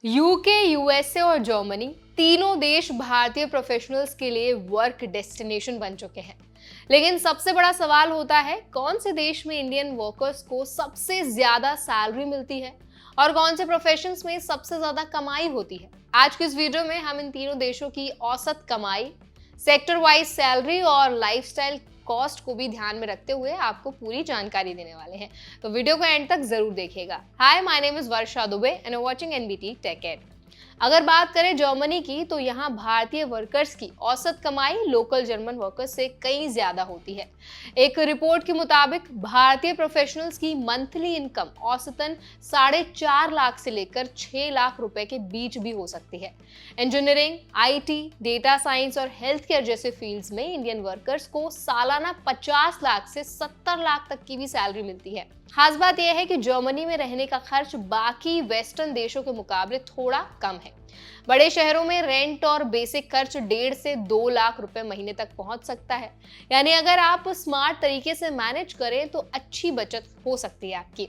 UK, USA और Germany तीनों देश भारतीय प्रोफेशनल्स के लिए वर्क डेस्टिनेशन बन चुके हैं। लेकिन सबसे बड़ा सवाल होता है, कौन से देश में इंडियन वर्कर्स को सबसे ज्यादा सैलरी मिलती है और कौन से प्रोफेशंस में सबसे ज्यादा कमाई होती है। आज की इस वीडियो में हम इन तीनों देशों की औसत कमाई, सेक्टर वाइज सैलरी और लाइफस्टाइल कॉस्ट को भी ध्यान में रखते हुए आपको पूरी जानकारी देने वाले हैं। तो वीडियो को एंड तक जरूर देखिएगा। Hi, my name is Varsha Dubey and watching NBT tech ed. अगर बात करें जर्मनी की, तो यहाँ भारतीय वर्कर्स की औसत कमाई लोकल जर्मन वर्कर्स से कहीं ज्यादा होती है। एक रिपोर्ट के मुताबिक भारतीय प्रोफेशनल्स की मंथली इनकम औसतन 4.5 लाख से लेकर 6 लाख रुपए के बीच भी हो सकती है। इंजीनियरिंग, आईटी, डेटा साइंस और हेल्थ केयर जैसे फील्ड्स में इंडियन वर्कर्स को सालाना 50 लाख से 70 लाख तक की भी सैलरी मिलती है। खास बात यह है कि जर्मनी में रहने का खर्च बाकी वेस्टर्न देशों के मुकाबले थोड़ा कम है। बड़े शहरों में रेंट और बेसिक खर्च 1.5 से 2 लाख रुपए महीने तक पहुंच सकता है। यानी अगर आप स्मार्ट तरीके से मैनेज करें तो अच्छी बचत हो सकती है आपकी।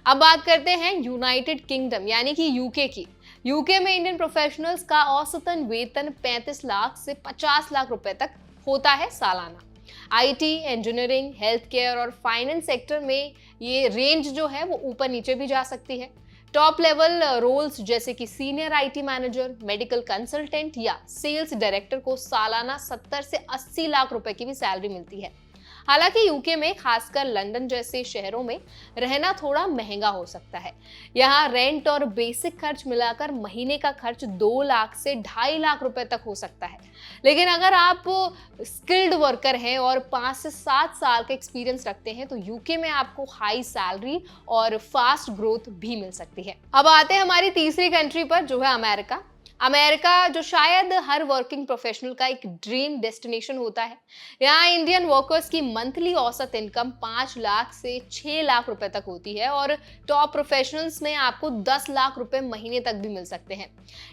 अब बात करते हैं यूनाइटेड किंगडम यानी कि यूके की। यूके में इंडियन प्रोफेशनल्स का औसतन वेतन 35 लाख से 50 लाख रुपए तक होता है सालाना। आईटी, इंजीनियरिंग, हेल्थ केयर और फाइनेंस सेक्टर में ये रेंज जो है वो ऊपर नीचे भी जा सकती है। टॉप लेवल रोल्स जैसे कि senior IT manager, medical consultant या सेल्स डायरेक्टर को सालाना 70 से 80 लाख रुपए की भी सैलरी मिलती है। हालांकि यूके में खासकर लंदन जैसे शहरों में रहना थोड़ा महंगा हो सकता है। यहाँ रेंट और बेसिक खर्च मिलाकर महीने का खर्च 2 लाख से 2.5 लाख रुपए तक हो सकता है। लेकिन अगर आप स्किल्ड वर्कर हैं और 5 से 7 साल का एक्सपीरियंस रखते हैं तो यूके में आपको हाई सैलरी और फास्ट ग्रोथ भी मिल सकती है। अब आते हैं हमारी तीसरी कंट्री पर, जो है अमेरिका। अमेरिका, जो शायद हर वर्किंग प्रोफेशनल का एक ड्रीम डेस्टिनेशन होता है। यहाँ इंडियन वर्कर्स की मंथली औसत इनकम 5 लाख से 6 लाख रुपए तक होती है और टॉप प्रोफेशनल्स में आपको 10 लाख रुपए महीने तक भी मिल सकते हैं।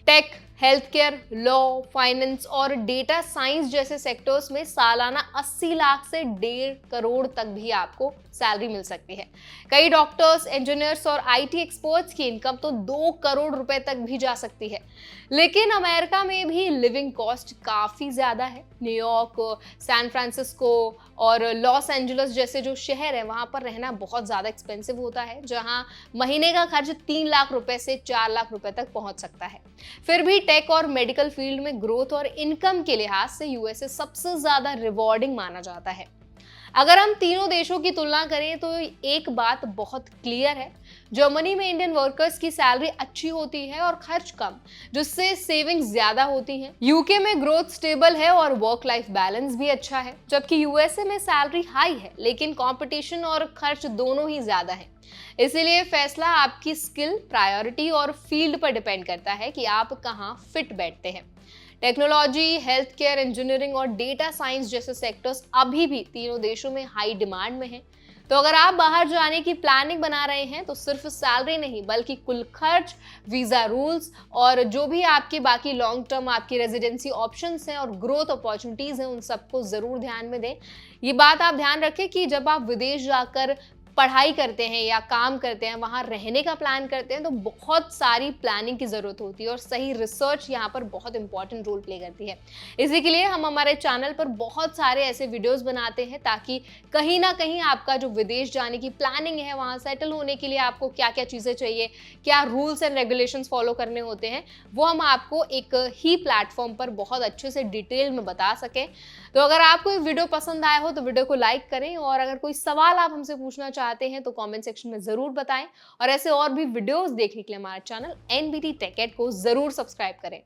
Tech, health care, law, finance और डेटा साइंस जैसे सेक्टर्स में सालाना 80 लाख से 1.5 करोड़ तक भी आपको सैलरी मिल सकती है। कई डॉक्टर्स, इंजीनियर्स और आईटी एक्सपर्ट्स की इनकम तो 2 करोड़ रुपए तक भी जा सकती है। लेकिन अमेरिका में भी लिविंग कॉस्ट काफी ज्यादा है। न्यूयॉर्क, सैन फ्रांसिस्को और लॉस एंजलिस जैसे जो शहर है, वहां पर रहना बहुत ज्यादा एक्सपेंसिव होता है, जहां महीने का खर्च 3 लाख रुपए से 4 लाख रुपए तक पहुंच सकता है। फिर भी टेक और मेडिकल फील्ड में ग्रोथ और इनकम के लिहाज से यूएसए सबसे ज्यादा रिवॉर्डिंग माना जाता है। अगर हम तीनों देशों की तुलना करें तो एक बात बहुत क्लियर है, जर्मनी में इंडियन वर्कर्स की सैलरी अच्छी होती है और खर्च कम, जिससे सेविंग्स ज्यादा होती हैं। यूके में ग्रोथ स्टेबल है और वर्क लाइफ बैलेंस भी अच्छा है, जबकि यूएसए में सैलरी हाई है लेकिन कंपटीशन और खर्च दोनों ही ज्यादा है। इसीलिए फैसला आपकी स्किल, प्रायोरिटी और फील्ड पर डिपेंड करता है कि आप कहाँ फिट बैठते हैं। टेक्नोलॉजी, हेल्थ केयर, इंजीनियरिंग और डेटा साइंस जैसे सेक्टर्स अभी भी तीनों देशों में हाई डिमांड में हैं। तो अगर आप बाहर जाने की प्लानिंग बना रहे हैं तो सिर्फ सैलरी नहीं बल्कि कुल खर्च, वीजा रूल्स और जो भी आपके बाकी लॉन्ग टर्म आपकी रेजिडेंसी ऑप्शंस हैं और ग्रोथ अपॉर्चुनिटीज हैं, उन सबको जरूर ध्यान में दें। ये बात आप ध्यान रखें कि जब आप विदेश जाकर पढ़ाई करते हैं या काम करते हैं, वहां रहने का प्लान करते हैं, तो बहुत सारी प्लानिंग की जरूरत होती है और सही रिसर्च यहाँ पर बहुत इंपॉर्टेंट रोल प्ले करती है। इसी के लिए हम हमारे चैनल पर बहुत सारे ऐसे वीडियोस बनाते हैं ताकि कहीं ना कहीं आपका जो विदेश जाने की प्लानिंग है, वहां सेटल होने के लिए आपको क्या क्या चीजें चाहिए, क्या रूल्स एंड रेगुलेशंस फॉलो करने होते हैं, वो हम आपको एक ही प्लेटफॉर्म पर बहुत अच्छे से डिटेल में बता सकें। तो अगर आपको वीडियो पसंद आया हो तो वीडियो को लाइक करें और अगर कोई सवाल आप हमसे पूछना चाहते हैं तो कमेंट सेक्शन में जरूर बताएं और ऐसे और भी वीडियोस देखने के लिए हमारा चैनल एनबीटी टेक एड को जरूर सब्सक्राइब करें।